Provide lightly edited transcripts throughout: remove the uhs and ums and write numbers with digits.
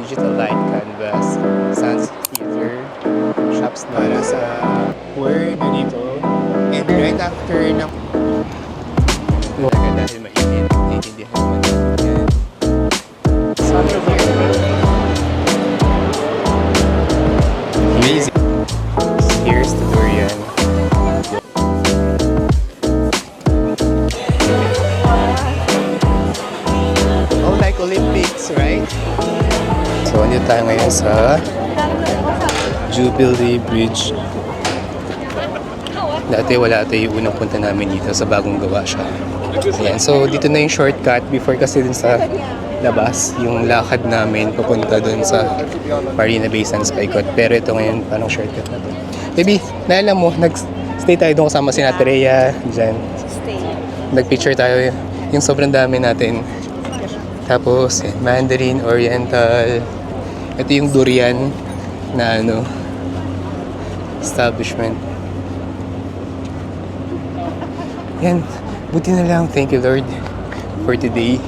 digital light canvas, sans theater, shops para sa word dito. And right after ng dahil mainit, naiintindihan naman yan. Sunny here. Amazing. Here's the durian. Oh, like Olympics, right? So, andito tayo ngayon sa Jubilee Bridge. Dati wala ito yung unang punta namin dito sa bagong gawa siya. Ayan, so dito na yung shortcut before kasi dun sa labas, yung lakad namin papunta dun sa Marina Bay Sands paikot. Pero ito ngayon parang shortcut na to. Baby, naalala mo, nag-stay tayo doon kasama si Nate Rhea, dyan. Nag-picture tayo, yung sobrang dami natin. Tapos, Mandarin, Oriental. Ito yung durian na establishment. Yan, buti na lang, thank you Lord for today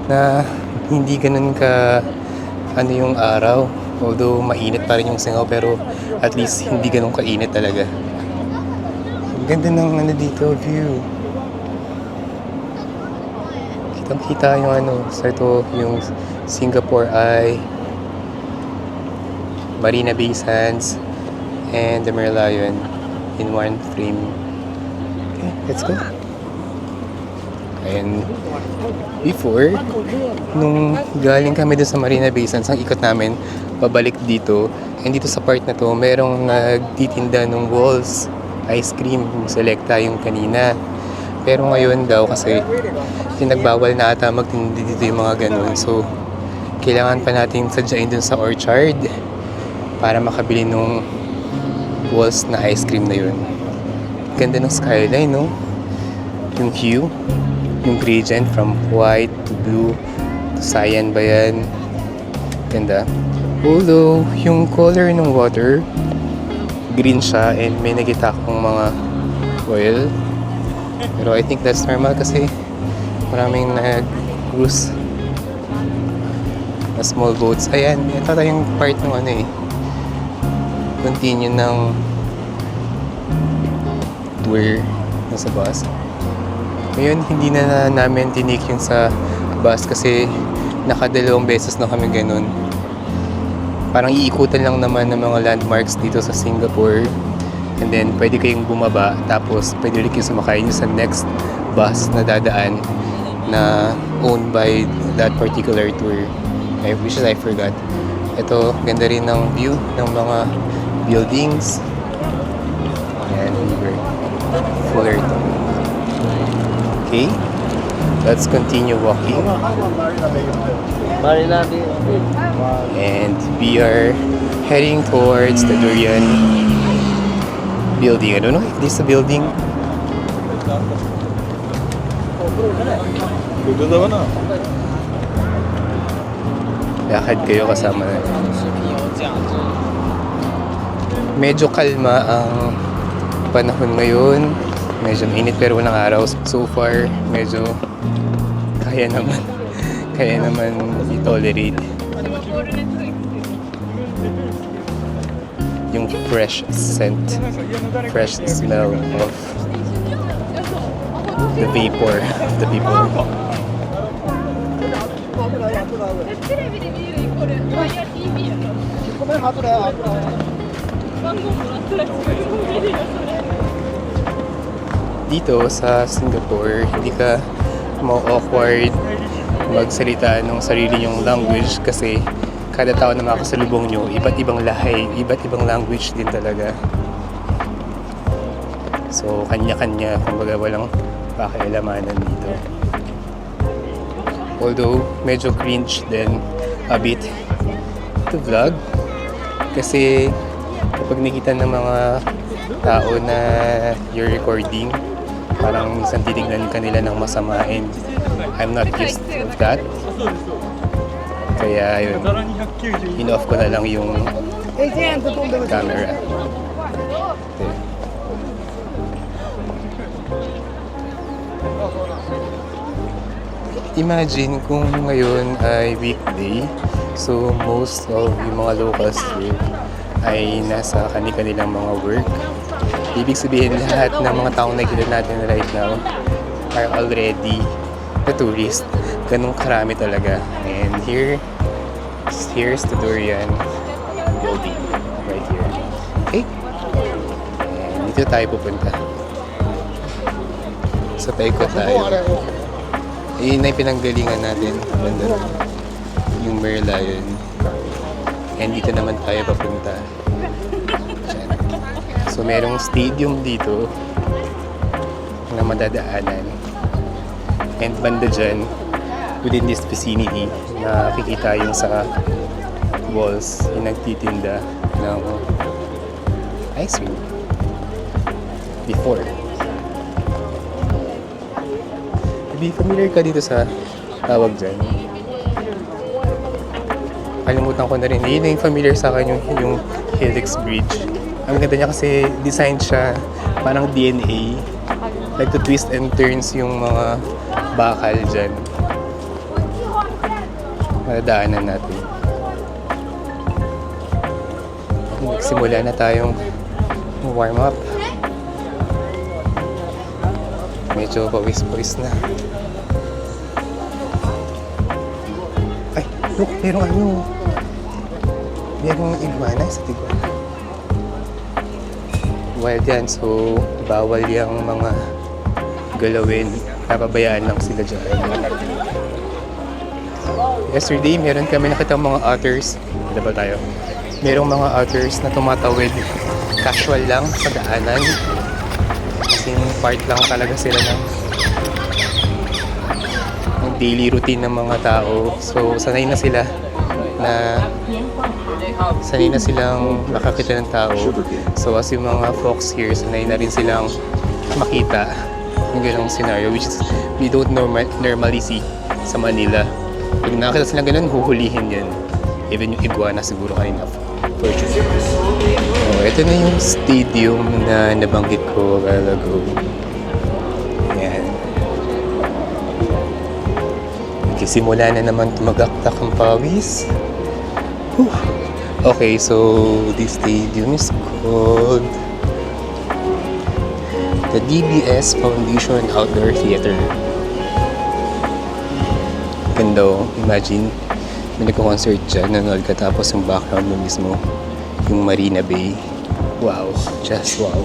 na hindi ganun ka yung araw, although mainit pa rin yung singaw pero at least hindi ganun kainit talaga. Ang ganda ng dito, view. Kitang kita yung sa ito, yung Singapore Eye, Marina Bay Sands, and the Merlion in one frame. Let's go. And before, nung galing kami doon sa Marina Bay Sands, ang ikot namin, pabalik dito. And dito sa part na to, merong nagtitinda ng walls, ice cream, selecta yung kanina. Pero ngayon daw kasi pinagbawal na ata magtinda dito yung mga ganun. So, kailangan pa natin sadyain dun sa orchard para makabili nung walls na ice cream na yun. Ganda ng skyline, no? Yung hue, yung gradient from white to blue to cyan ba yan? Ganda. Although, yung color ng water, green siya and may nakita akong mga oil. Pero I think that's normal kasi maraming nag-cruise na small boats. Ayan, ito yung part ng continue ng tour sa bus. Ngayon, hindi na namin tinik yung sa bus kasi nakadalawang beses na kami ganun. Parang iikutan lang naman ng mga landmarks dito sa Singapore. And then, pwede kayong bumaba. Tapos, pwede rin kayong sumakay sa next bus na dadaan na owned by that particular tour. Which is I forgot. Ito, ganda rin ng view ng mga buildings. Ayan, river. Fullerton. Okay, let's continue walking. And we are heading towards the Durian building. I don't know if this is a building. Lakad kayo kasama na. Medyo kalma ang panahon ngayon. Medyo mainit pero walang araw. So far, medyo kaya naman i-tolerate. Yung fresh scent, fresh smell of the vapor of the people. Dito sa Singapore, hindi ka ma-awkward magsalita ng sarili nyong language kasi kada tao na makasalubong nyo, iba't ibang lahi, iba't ibang language din talaga. So, kanya-kanya, kumbaga walang pakialamanan dito. Although, medyo cringe din a bit to vlog kasi kapag nakita ng mga tao na you're recording, parang minsan titignan ka nila ng masama and I'm not used to that. Kaya yun, in-off ko na lang yung camera. Okay. imagine kung ngayon ay weekday, so most of yung mga locals here ay nasa kanilang mga work. Ibig sabihin lahat ng mga taong nakikita natin right now are already the tourist. Ganun karami talaga. And here's the Durian building right here. Okay? And dito tayo pupunta. So paikot tayo. Ayun na yung pinanggalingan natin. Ganda yung Merlion. And dito naman tayo papunta. Diyan. So merong stadium dito na madadaanan. And banda dyan, within this vicinity, nakikita yung sa walls yung nagtitinda ng ice cream. Before. Be familiar ka dito sa tawag dyan? Kalimutan ko na rin. Yun na yung familiar sa akin yung Helix Bridge. Ang ganda niya kasi design siya parang DNA. Nagto-twist and turns yung mga bakal dyan. Madadaanan natin. Nagsimula na tayong warm up. Medyo pawis-pawis na. Ay, look, merong merong iguana sa tigwan. Wild yan, so bawal yung mga galawin. Napabayaan lang sila dyan. Yesterday, meron kami nakita mga otters. Ano ba tayo? Merong mga otters na tumatawid. Casual lang sa daanan. Kasi part lang talaga sila ng daily routine ng mga tao. So, sanay na silang nakakita ng tao. So, as yung mga folks here, sanay na rin silang makita yung ganong scenario, which is we don't normally see sa Manila. Pag nakakita silang ganun, huhulihin yan. Even yung iguana siguro kanina. For sure. Oh, ito na yung stadium na nabanggit ko a while ago. Ayan. Nagsimula na naman tumagaktak ang pawis. Whew. Okay, so this stadium is called the DBS Foundation Outdoor Theater. Ganda, imagine may nagko-concert dyan, nanonood ka tapos yung background mo mismo yung Marina Bay. Wow, just wow.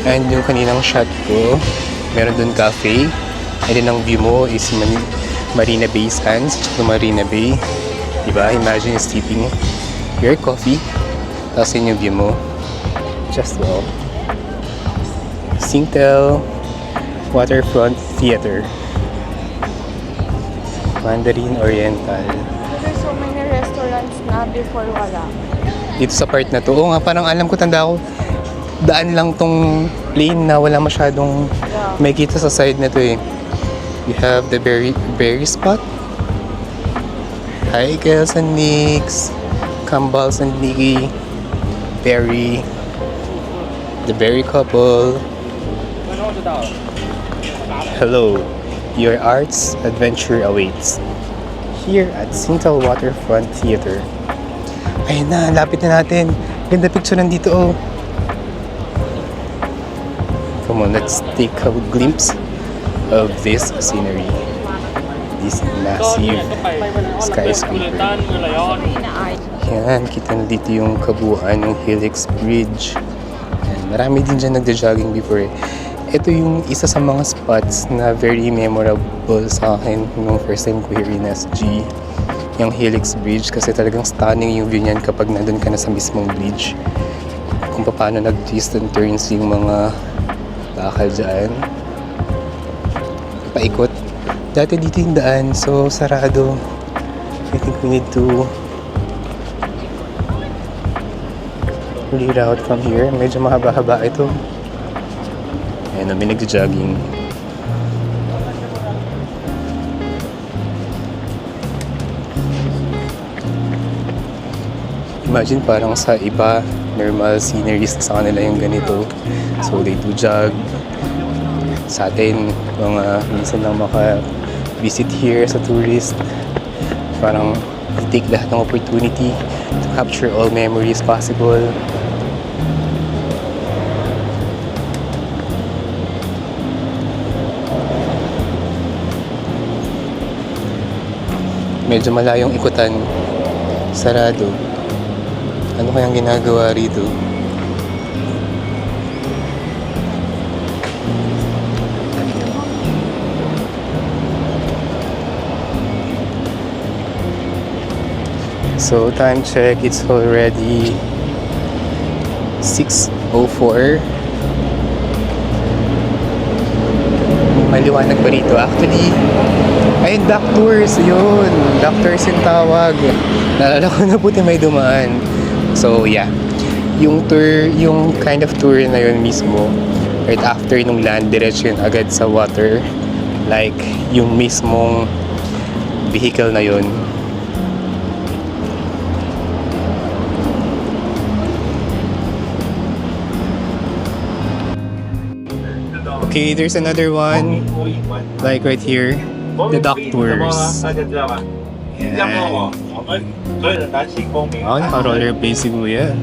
And yung kaninang shot ko, meron dun cafe. And then ang view mo is Marina Bay Sands, tsaka Marina Bay. Diba? Imagine sipping your coffee, tapos yun yung view mo. Just wow. Singtel Waterfront Theater. Mandarin Oriental. There's so many restaurants na before wala. Dito sa part na to, oo nga, parang alam ko, tanda ko, daan lang tong lane na wala masyadong makikita sa side na to eh. You have the berry spot. Hi, Kels and Nicks. Kambals and Nikki. Berry. The berry couple. Hello. Your arts adventure awaits. Here at Singtel Waterfront Theater. Ayun na, lapit na natin. Ganda picture nandito oh. Come on, let's take a glimpse of this scenery. This massive skyscraper. Yan, kita na dito yung kabuuan ng Helix Bridge. Yan, marami din dyan nagda-jogging before eh. Ito yung isa sa mga spots na very memorable sa akin nung first time ko here in SG. Yung Helix Bridge kasi talagang stunning yung view niyan kapag nandun ka na sa mismong bridge. Kung paano nag-twist and turns yung mga bakal dyan. Paikot. Dati dito yung daan, so sarado. I think we need to reroute from here. Medyo mahaba-haba ito. Ayan, may nagja-jogging. Imagine parang sa iba, normal sceneries sa kanila yung ganito. So they do jog. sa atin, mga minsan lang maka-visit here sa tourist. Parang take lahat ng opportunity to capture all memories possible. Medyo malayong ikutan, sarado. Ano kayang ginagawa rito? So time check, it's already 6:04. Maliwanag pa rito. Actually, ayun, duck tours, yun. Duck tours yung tawag. Naalala ko na puti may dumaan. So, yeah. Yung tour, yung kind of tour na yun mismo, right after nung land, diretso yun agad sa water. Like, yung mismong vehicle na yun. Okay, there's another one. Like right here. The duck tours. Yan. Oh, naka-rollerblade si Kuya.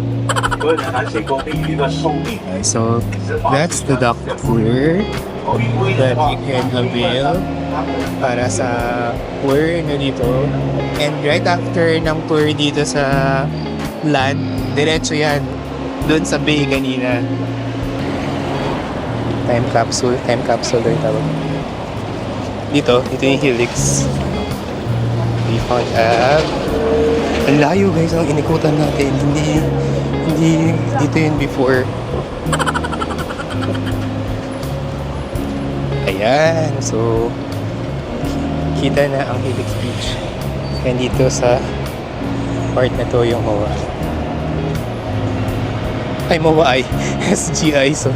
So, that's the duck tour that you can avail para sa tour na dito. And right after ng tour dito sa land, diretso yan. Doon sa bay kanina. Time capsule daw yung tawag. Dito yung Helix. We found ang layo guys ang inikutan natin. Hindi dito yun before. Ayan, so kita na ang Helix Beach. And dito sa part na to yung MOA. Ay, MOA ay SGI, so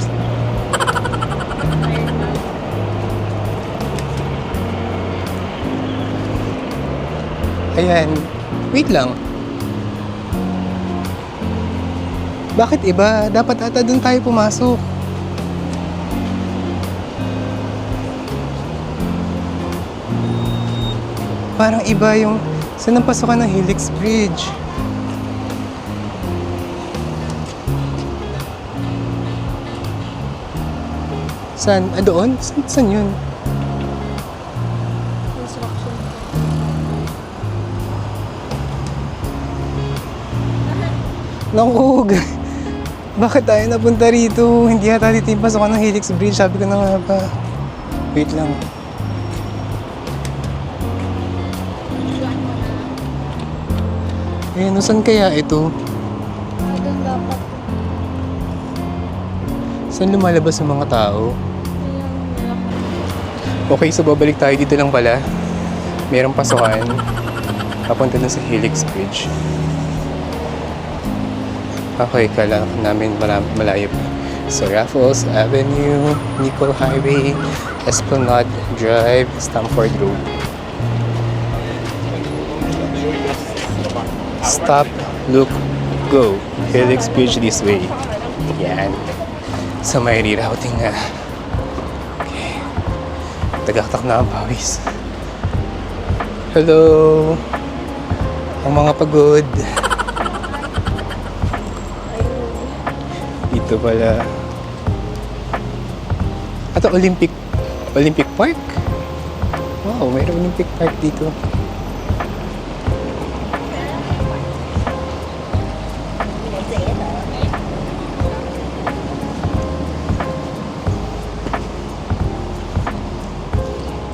ayan. Wait lang. Bakit iba? Dapat ata doon tayo pumasok. Parang iba yung saan ang pasukan ng Helix Bridge. Saan? Doon? Saan yun? Naku, bakit tayo napunta rito? Hindi yata dito yung pasokan ng Helix Bridge. Sabi ko na nga ba. Wait lang. Eh, saan kaya ito? Doon dapat. Saan lumalabas ang mga tao? Okay, so babalik tayo dito lang pala. Merong pasokan. Papunta dun sa Helix Bridge. Okay, kala namin malayo pa. So, Raffles Avenue, Nicole Highway, Esplanade Drive, Stamford Road. Stop, look, go. Helix Bridge this way. Yan. So, may rerouting na. Okay. Tagaktak na ang pawis. Hello! Ang mga pagod. Dito pala. Ito, Olympic Park? Wow, mayroong Olympic Park dito.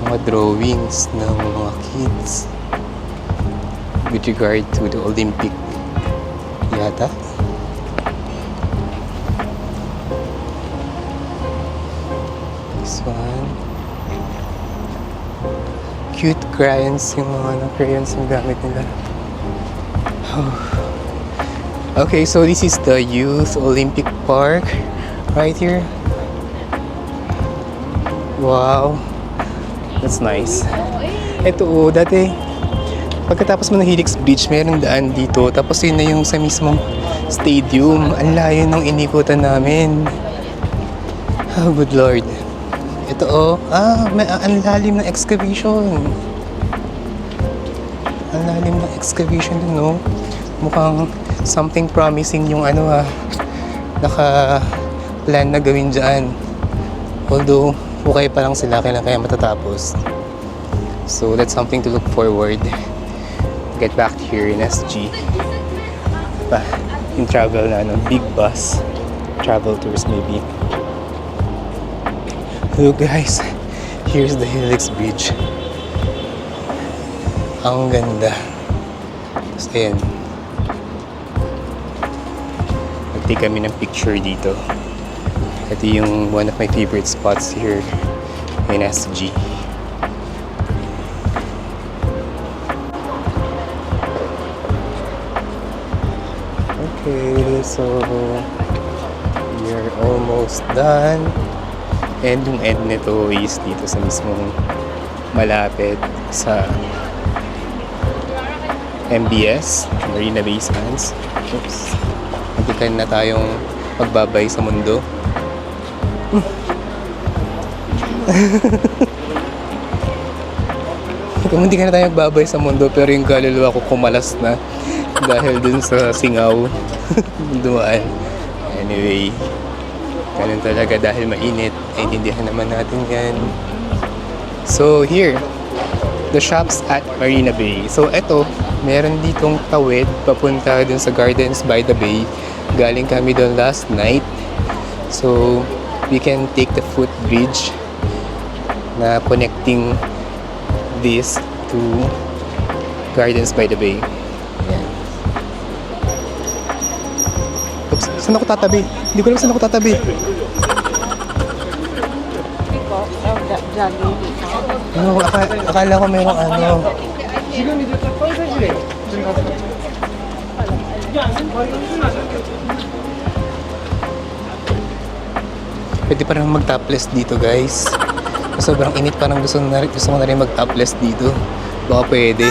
Mga drawings ng mga kids with regard to the Olympic yata. This one. Cute crayons, yung mga crayons yung gamit nila. Okay, so this is the Youth Olympic Park right here. Wow. That's nice. Ito dati pagkatapos mo ng Helix Beach, mayroong daan dito. Tapos yun na yung sa mismong stadium. Ang layo nung inikutan namin. Oh, good Lord. Ito oh, may ang lalim ng excavation. Ang lalim ng excavation dun, no? Mukhang something promising yung naka-plan na gawin dyan. Although, okay pa lang sila, kailan kaya matatapos. So, that's something to look forward. Get back here in SG. In travel na, big bus. Travel tours maybe. Look guys, here's the Helix Bridge. Ang ganda. Tapos ayan. Nag-take kami ng picture dito. Ito yung one of my favorite spots here in SG. Okay, so we're almost done. And yung end nito is dito sa mismong malapit sa MBS, Marina Bay Sands. Oops. Magtikan na tayong magbabay sa mundo. Hindi ka na tayo magbabay sa mundo pero yung kaluluwa ko kumalas na dahil dun sa singaw dumaan. Anyway, ganun talaga dahil mainit. Naintindihan naman natin yan. So here, the shops at Marina Bay. So eto, meron ditong tawid papunta dun sa Gardens by the Bay. Galing kami dun last night. So we can take the footbridge na connecting this to Gardens by the Bay. Ayan. Oops, saan ako tatabi? Hindi ko alam saan ako tatabi. Ano, akala ko mayroong Pwede pa rin mag-topless dito guys. Sobrang init, parang gusto ko na rin mag-topless dito. Baka pwede.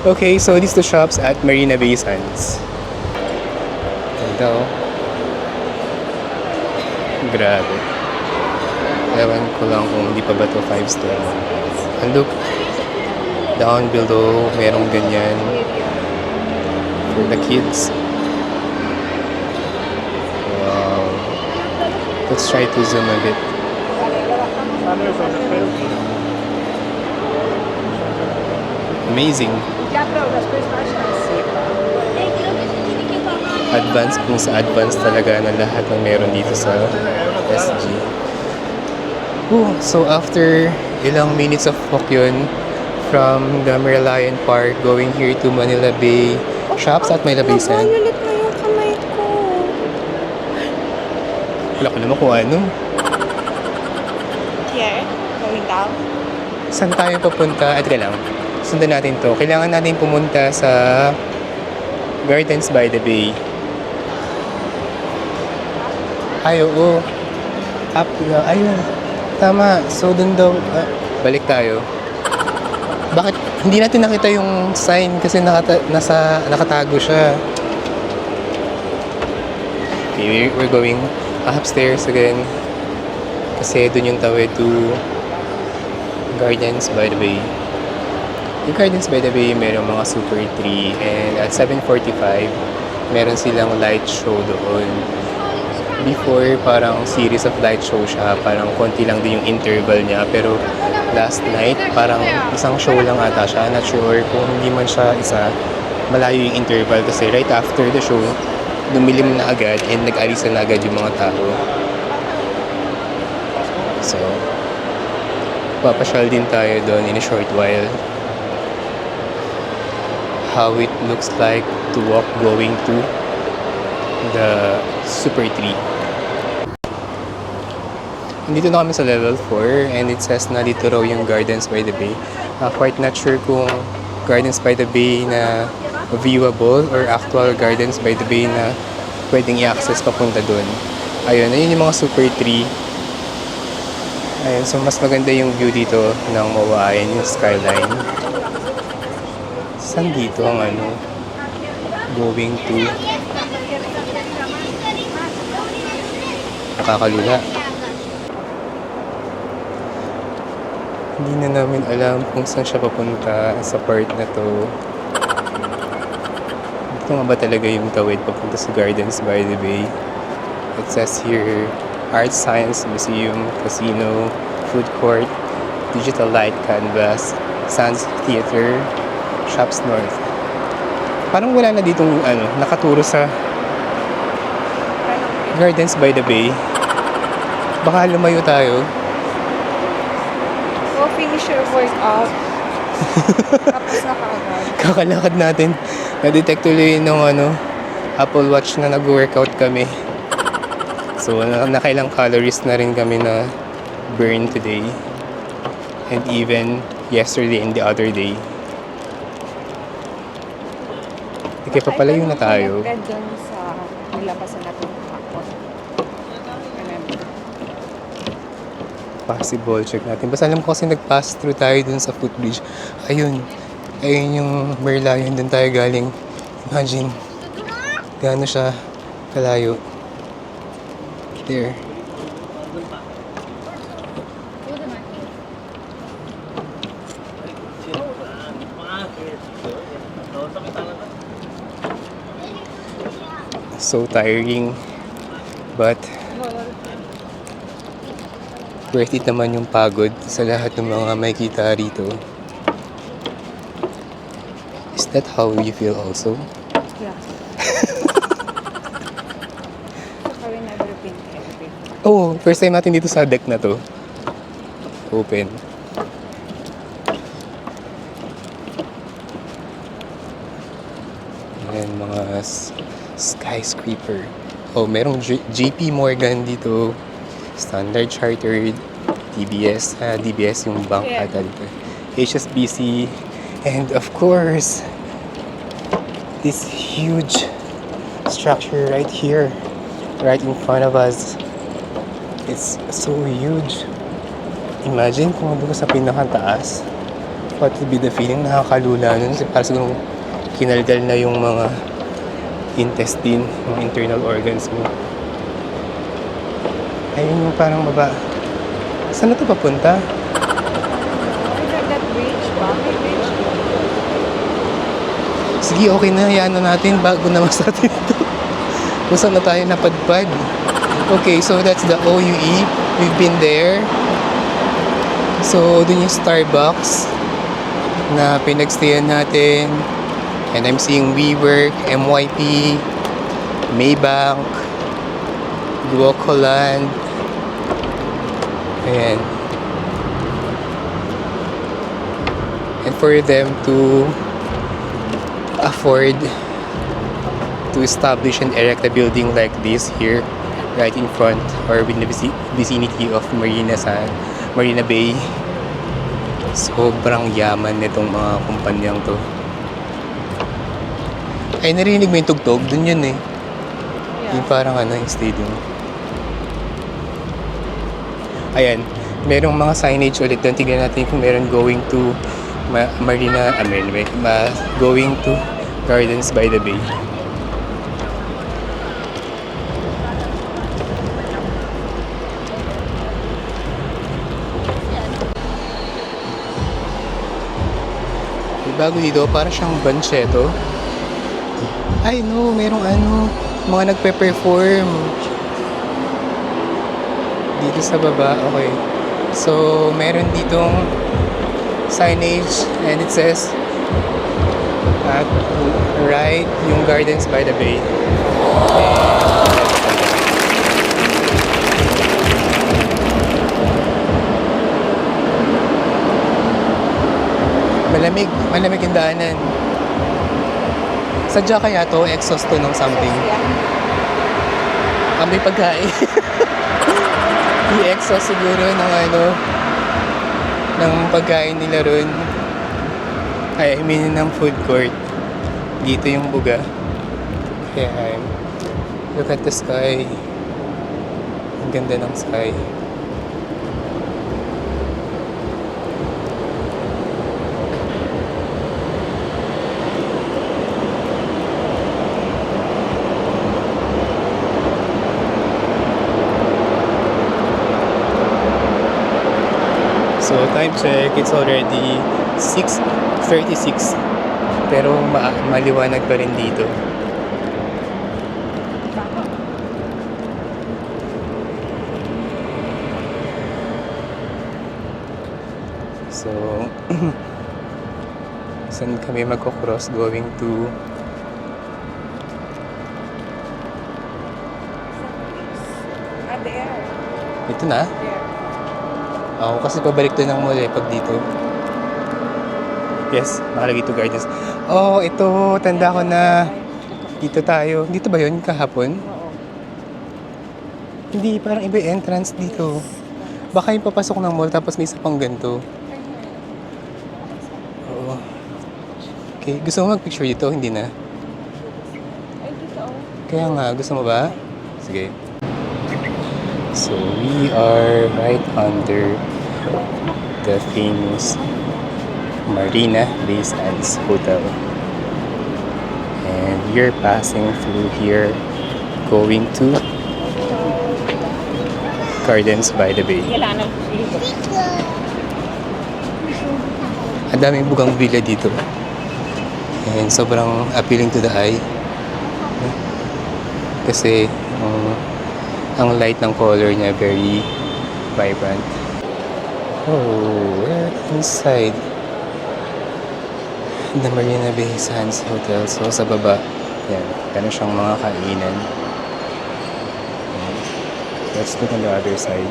Okay, so these the shops at Marina Bay Sands. Ganda oh. Grabe. Ewan ko lang kung hindi pa ba ito 5-star. And look, down below, merong ganyan for the kids. Wow. Let's try to zoom a bit. Amazing. Advance kung sa advance talaga na lahat ng meron dito sa SG. So after ilang minutes of walk yun from the Merlion Park going here to Manila Bay shops at Manila Bay Sands. Ulit na yung kamay ko. Wala ko naman kung ano. Here, going down. Saan tayo papunta? At lang, sundan natin to. Kailangan natin pumunta sa Gardens by the Bay. Ay, oo. Up na. Ayun. Tama. So, dun daw. Balik tayo. Bakit? Hindi natin nakita yung sign kasi nakatago siya. Okay, we're going upstairs again. Kasi dun yung tawid to Gardens by the Bay. Yung Gardens by the Bay, meron mga super tree. And at 7:45, meron silang light show doon. Before, parang series of light show siya. Parang konti lang din yung interval niya. Pero last night, parang isang show lang ata siya. Not sure kung hindi man siya isa. Malayo yung interval kasi right after the show, dumilim na agad and nag-alisan na agad yung mga tao. So, papasyal din tayo doon in a short while. How it looks like to walk going to the super tree. Dito na kami sa level 4 and it says na dito raw yung Gardens by the Bay. Quite not sure kung Gardens by the Bay na viewable or actual Gardens by the Bay na pwedeng i-access papunta dun. Ayun, ayun yung mga super tree. Ayun, so mas maganda yung view dito ng MOA. Ayun yung skyline. Saan dito ang going to? Nakakalula. Hindi na namin alam kung saan siya papunta sa part na to. Ito nga ba talaga yung tawid papunta sa Gardens by the Bay? It says here, Art Science Museum, Casino, Food Court, Digital Light Canvas, Sands Theater, Shops North. Parang wala na ditong nakaturo sa Gardens by the Bay. Baka lumayo tayo. Go finish your workout. Tapos na kaagad. Kakalakad natin. Na-detect tuloy ng Apple Watch na nag-workout kami. So, nakailang calories na rin kami na burn today. And even yesterday and the other day. Okay, papalayo na tayo. Connected dun sa nilabasan natin kahapon. Remember? Possible, check natin. Basta alam ko kasi nag-pass through tayo dun sa footbridge. Ayun. Ayun yung Merlion. Dun tayo galing. Imagine. Gaano siya kalayo. There. So tiring. But worth it naman yung pagod sa lahat ng mga makikita rito. Is that how you feel also? Yeah. Saka we never been here before. Oh, first time natin dito sa deck na to. Open. Ayan, mga skyscraper. Oh, merong JP Morgan dito. Standard Chartered. DBS. DBS yung bank Yeah. ata dito. HSBC. And of course, this huge structure right here. Right in front of us. It's so huge. Imagine kung doon ka sa pinakataas. What would be the feeling? Nakakalula nun. Para siguro kinalgal na yung mga intestine, mga internal organs mo. Ayun yung parang baba. Saan na ito papunta? Is that bridge? Bakit bridge? Sige, okay na. Hayaan na natin bago naman sa atin ito. Kung saan na tayo napadpad. Okay, so that's the OUE. We've been there. So, dun yung Starbucks na pinagstayan natin. And I'm seeing WeWork, MYP, Maybank, Duocoland. Ayan. And for them to afford to establish and erect a building like this here, right in front or in the vicinity of Marina Bay, sobrang yaman nitong mga kumpanyang to. Ay, narinig mo yung tugtog? Dun yun eh. Yung parang yung stadium. Ayan, merong mga signage ulit doon. Tignan natin kung meron going to going to Gardens by the Bay. Bago dito, para siyang bancheto. Ay no, merong mga nagpe-perform dito sa baba. Okay, so meron ditong signage and it says at right yung Gardens by the Bay. Malamig yung daanan. Sadya kaya to, exhaust to ng something. May pagkain. I-exhaust siguro ng pagkain nila ron. I mean ng food court. Dito yung buga. Kaya, look at the sky. Ang ganda ng sky. So, tayo time check, it's already 6:36. Pero maliwanag pa rin dito. So, saan kami magko-cross going to There. ito na? There. Ako kasi pabalik to ng mall pag dito. Yes, nakalagay to gardens. Oh, ito, tanda ko na. Dito tayo. Dito ba yun kahapon? Oo. Hindi, parang iba yung entrance dito. Baka yung papasok ng mall tapos may isa pang ganito. Oo. Okay, gusto mo mag-picture dito? Hindi na. Ay, dito. Kaya nga, gusto mo ba? Sige. So, we are right under the famous Marina Bay Sands Hotel. And we're passing through here going to Gardens by the Bay. Kailangan dito. Ang daming bugang villa dito. And sobrang appealing to the eye. Kasi ang light ng color niya very vibrant. Oh, we're inside the Marina Bay Sands Hotel. So sa baba, yan, meron siyang mga kainan. Let's look on the other side.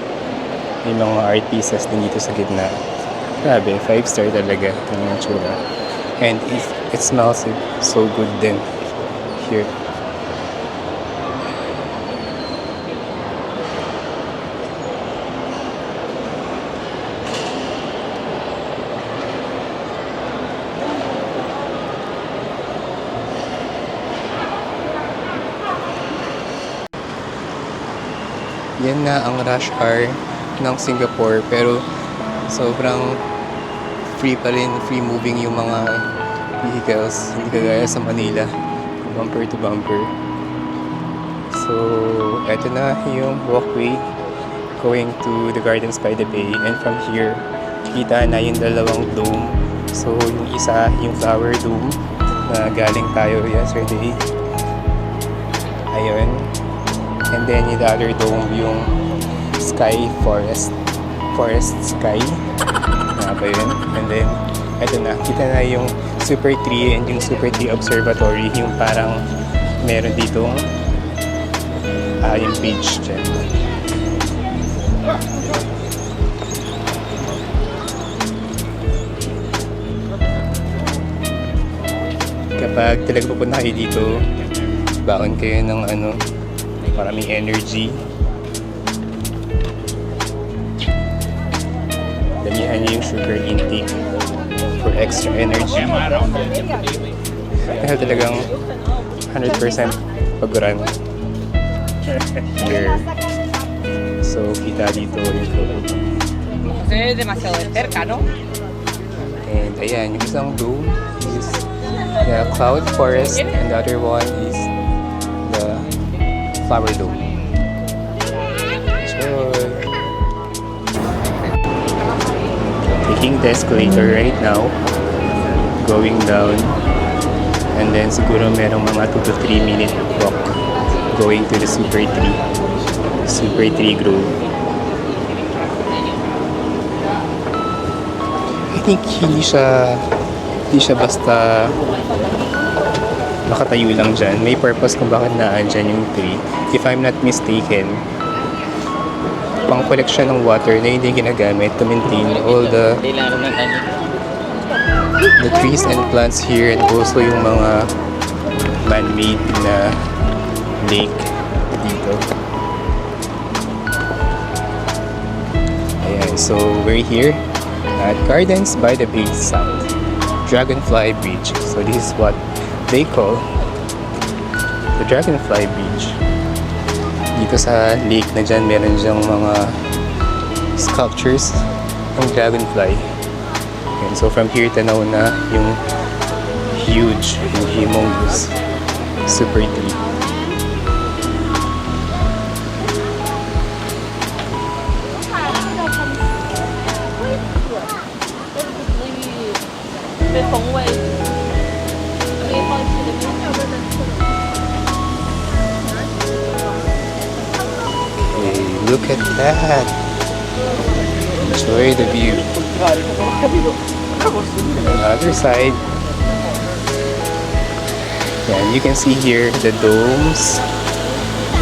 May mga art pieces din dito sa gitna. Grabe, 5-star talaga yung tsura. And it smells so good din here. Yan na ang rush hour ng Singapore, pero sobrang free pa rin, free moving yung mga vehicles, hindi kagaya sa Manila, bumper to bumper. So, eto na yung walkway going to the Gardens by the Bay, and from here, kita na yung dalawang dome. So, yung isa, yung flower dome na galing tayo yesterday. Ayun. And then yung the other dome, yung sky forest sky. Nga ba yun? And then, eto na, kita na yung Super Tree and yung Super Tree Observatory, yung parang meron ditong yung beach dyan. Kapag talaga pupunta kayo dito, baon kayo ng maraming energy. Damihan niyo yung sugar intake for extra energy. Kaya talagang 100% pag-run. Here. So, kita dito yung float. Kasi demasiado de cerca, no? And ayan, yung isang dome is the cloud forest and the other one is the flower dome. Enjoy! Taking the escalator right now, going down, and then siguro merong mga 2 to 3 minute walk going to the Super Tree Grove. I think hindi siya basta nakatayo lang dyan. May purpose kung bakit naandyan yung tree. If I'm not mistaken, pang collection ng water na hindi ginagamit to maintain all the trees and plants here, and also yung mga man-made na lake dito. Ayan, so we're here at Gardens by the Bay South Dragonfly Bridge. So this is what they call the Dragonfly Bridge. Dito sa lake na dyan, meron dyang mga sculptures ng dragonfly. And so from here, tanaw na yung huge, yung humongous Super Tree. Hey, look at that. Enjoy the view. On the other side, yan, you can see here the domes.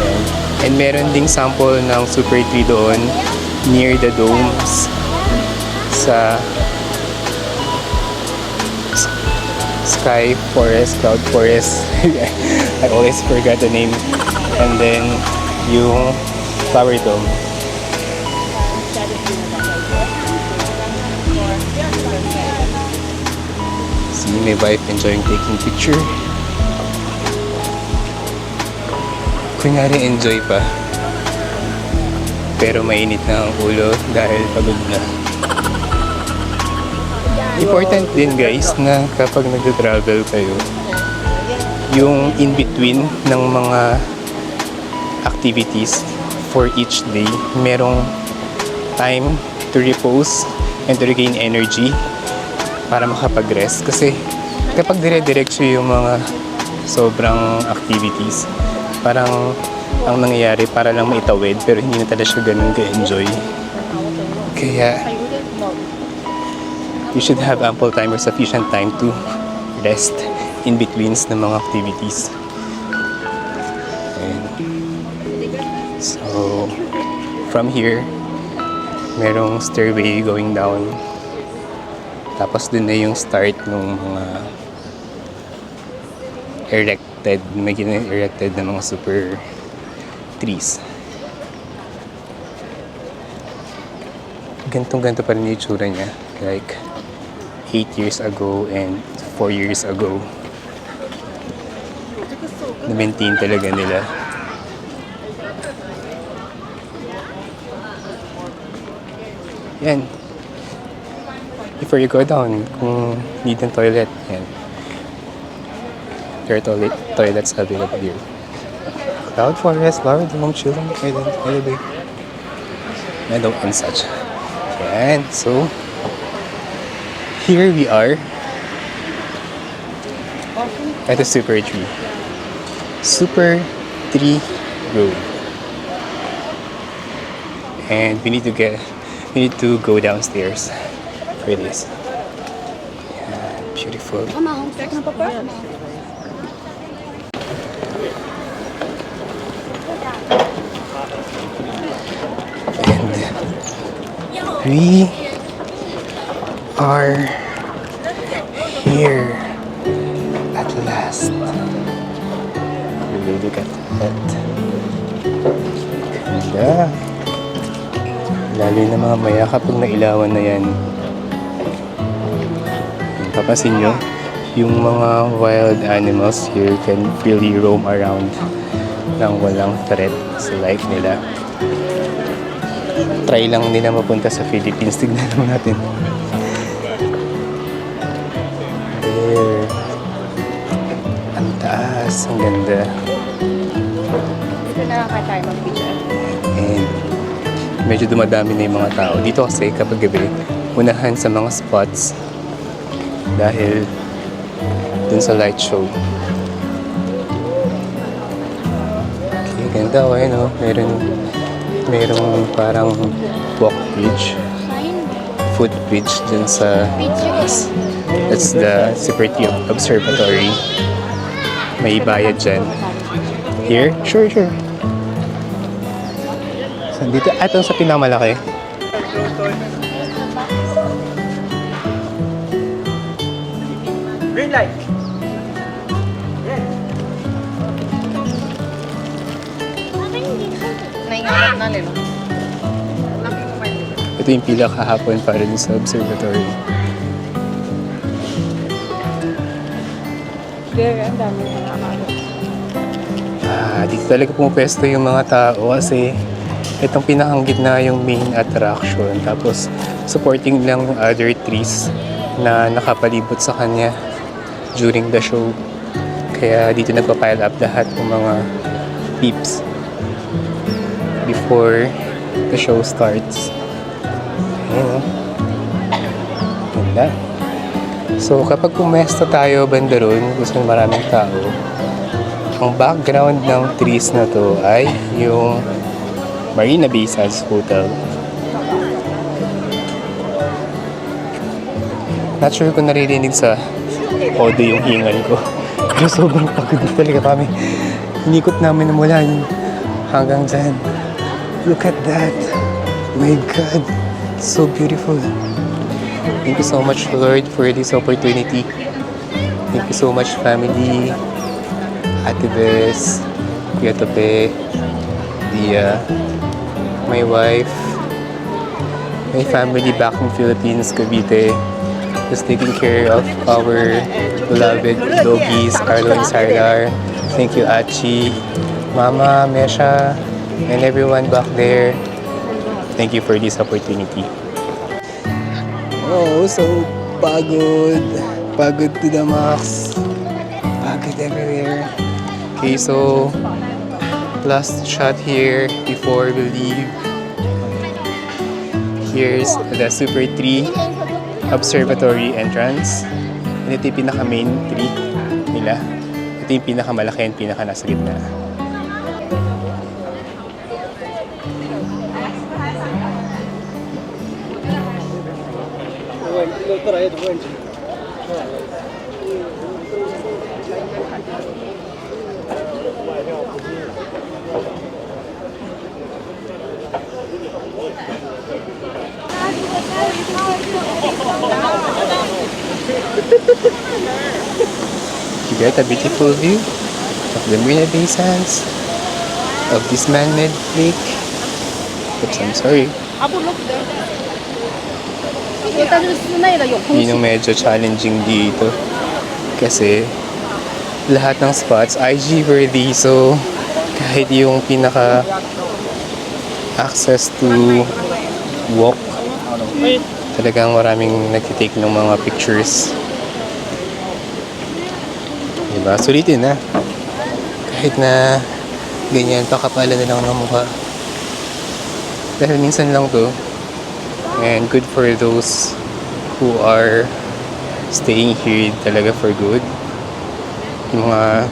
Yan. And meron ding sample ng Super Tree doon near the domes sa Sky Forest, Cloud Forest. I always forgot the name. And then yung Flower Dome. See my wife enjoying taking picture. Kunyari enjoy pa. Pero mainit na ang ulo dahil pagod na. Important din guys na kapag nag-travel kayo, yung in-between ng mga activities for each day, merong time to repose and to regain energy para makapag-rest. Kasi kapag dire-diretso yung mga sobrang activities, parang ang nangyayari para lang maitawid pero hindi na talaga siya ganun ka-enjoy. Kaya you should have ample time or sufficient time to rest in betweens ng mga activities. And so from here, merong stairway going down. Tapos dun na yung start ng mga may erected na mga super trees. Gantong-ganto pa rin yung itsura niya. Like 8 years ago and 4 years ago. Na-maintain talaga nila. Yan. Before you go down, kung need ng toilet, yan. There are toilets available here. Cloud Forest, Flower Dome, chilling, elevate. Meadow and such. Yan. So, here we are at the Super Tree. Super Tree Road. And we need to go downstairs for this. Yeah, beautiful. And we are here at last. Really look at that. Ganda. Lalo na mamaya kapag nailawan na yan. Papansin nyo, yung mga wild animals here can freely roam around nang walang threat sa life nila. Try lang nila mapunta sa Philippines. Tignan naman natin. There. Ang taas. Ang ganda. Dito na lang tayo mag-picture. And medyo dumadami na yung mga tao. Dito kasi kapag gabi, unahan sa mga spots dahil dun sa light show. Okay, ganda o ayun o. Merong parang walk bridge, footbridge dun sa taas. That's the Super Tree Observatory. May bayad dyan. Here? Sure. So, dito, ito sa pinakamalaki. Green light. Naingat na nila. Ito yung pila kahapon para dun sa observatory. There, ang dami na nakakalo. Dito talaga pumupwesto yung mga tao kasi itong pinakang gitna yung main attraction. Tapos supporting lang yung other trees na nakapalibot sa kanya during the show. Kaya dito nagpa-pile up lahat ng mga peeps before the show starts. Ayan o. Ganda. So kapag pumesta tayo banda ron, gusto ng maraming tao, ang background ng trees na to ay yung Marina Bay Sands Hotel. Not sure kung naririnig sa audio yung hingal ko. Pero sobrang pagod na talaga kami. Inikot namin na mula hanggang dyan. Look at that. My God. So beautiful. Thank you so much, Lord, for this opportunity. Thank you so much, family. Ate Bes, Kuya Tope, Dia, my wife, my family back in Philippines, Cavite, just taking care of our beloved doggies, Arlo and Sarlar. Thank you, Achi, Mama, Mesha, and everyone back there. Thank you for this opportunity. Oh, so pagod. Pagod to the max. Pagod everywhere. Okay, so last shot here before we leave. Here's the Super Tree Observatory entrance. And ito yung pinaka-main tree nila. Ito yung pinaka-malaki and pinaka-nasa gitna. You get a beautiful view of the Marina Bay Sands, of this man-made lake. Oops, I'm sorry. Yun yung medyo challenging dito. Kasi lahat ng spots IG worthy, so kahit yung pinaka access to walk, talagang maraming nagtitake ng mga pictures. Diba? Sulitin na. Kahit na ganyan, pakapalan na lang ng mukha. Dahil minsan lang to. And good for those who are staying here talaga for good. Yung mga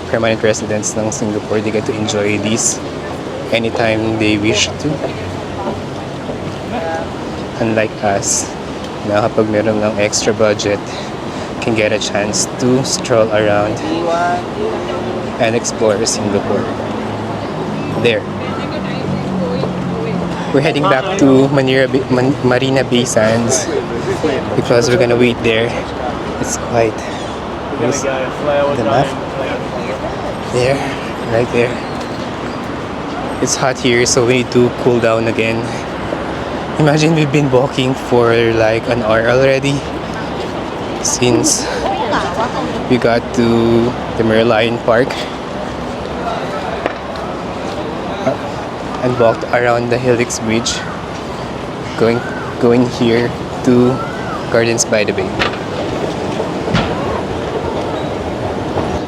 permanent residents ng Singapore, they get to enjoy this anytime they wish to. Unlike us, na kapag meron ng extra budget, can get a chance to stroll around and explore Singapore. There. We're heading back to Marina Bay Sands because we're gonna wait there. It's quite... Here's the map. There. Right there. It's hot here, so we need to cool down again. Imagine we've been walking for like an hour already since we got to the Merlion Park and walked around the Helix Bridge going here to Gardens by the Bay.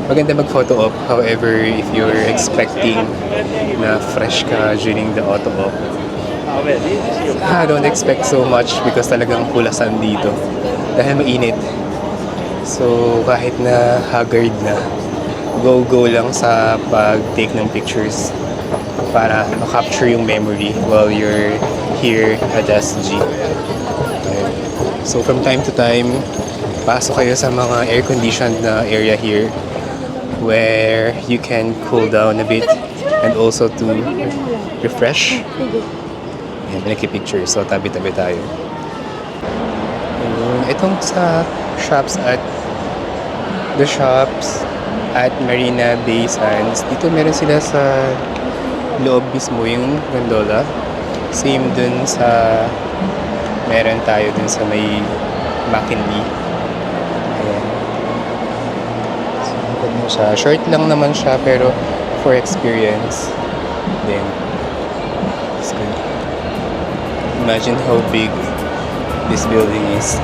Maganda mag-photo op, however, if you're expecting na fresh ka during the auto op, I don't expect so much because talagang pulasan dito dahil mainit. So kahit na haggard na, go lang sa pag-take ng pictures para ma-capture yung memory while you're here at SG. So from time to time, pasok kayo sa mga air-conditioned na area here where you can cool down a bit and also to refresh. Ayan, pinag-picture. So tabi-tabi tayo. Itong sa shops at Marina Bay Sands, dito meron sila sa loob mismo yung gondola. Same dun sa meron tayo dun sa may McKinley. Ayan. So, mo siya. Short lang naman siya pero for experience. Then, it's good. Imagine how big this building is.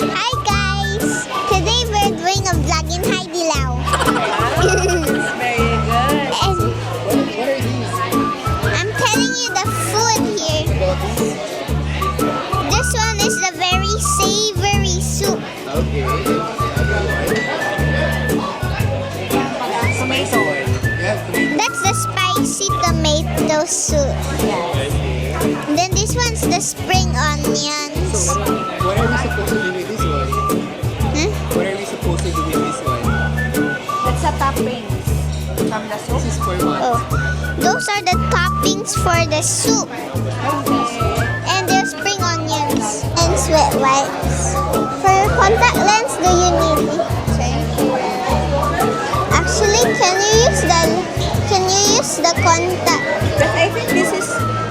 Hi guys! Today we're doing a vlog in Heidi Lao. Very good. And I'm telling you the food here. This one is the very savory soup. tomato soup. Yes. And then this one's the spring onions. What are we supposed to do with this one? Huh? What are we supposed to do with this one? That's a toppings from the soup. This is for what? Oh, those are the toppings for the soup. And the spring onions and sweat wipes. For contact lens, do you need? Actually, can you use the contact? But I think this is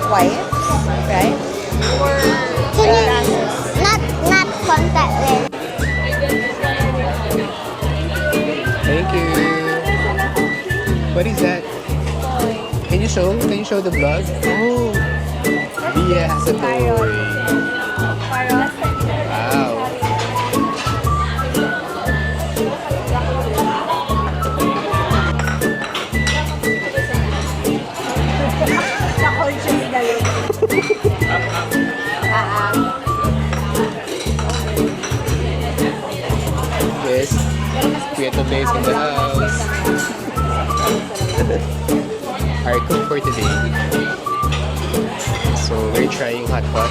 wipes, right? Or Can you glasses. not contact lens? Thank you. What is that? Can you show? Can you show the vlog? Oh, Dia has a toy. Wow. Yes. Kuya Tobe is in the house. Our cook for today. So we're trying hot pot.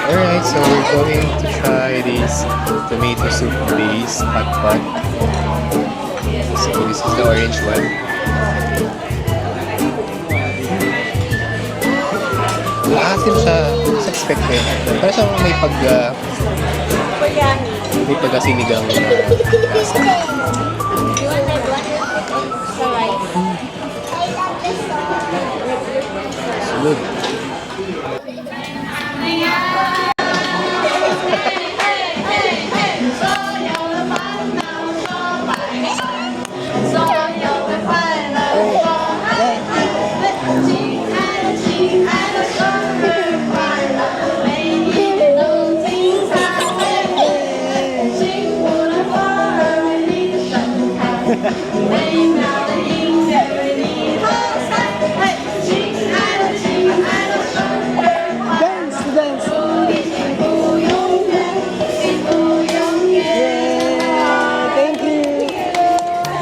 Alright, so we're going to try this tomato soup base hot pot. So this is the orange one. Maasim siya sa expected. Parang siyang may pagkasinigang lasa. Sunod.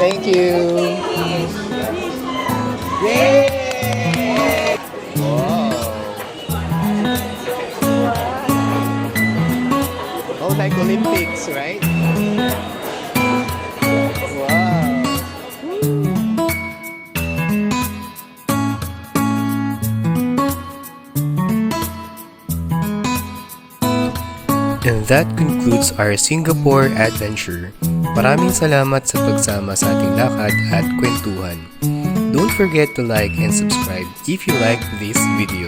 Thank you. Yay! Wow. Oh, like Olympics, right? Wow. And that concludes our Singapore adventure. Maraming salamat sa pagsama sa ating lakad at kwentuhan. Don't forget to like and subscribe if you like this video.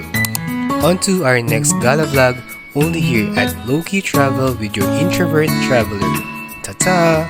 On to our next gala vlog only here at Low Key Travel with your introvert traveler. Ta-ta!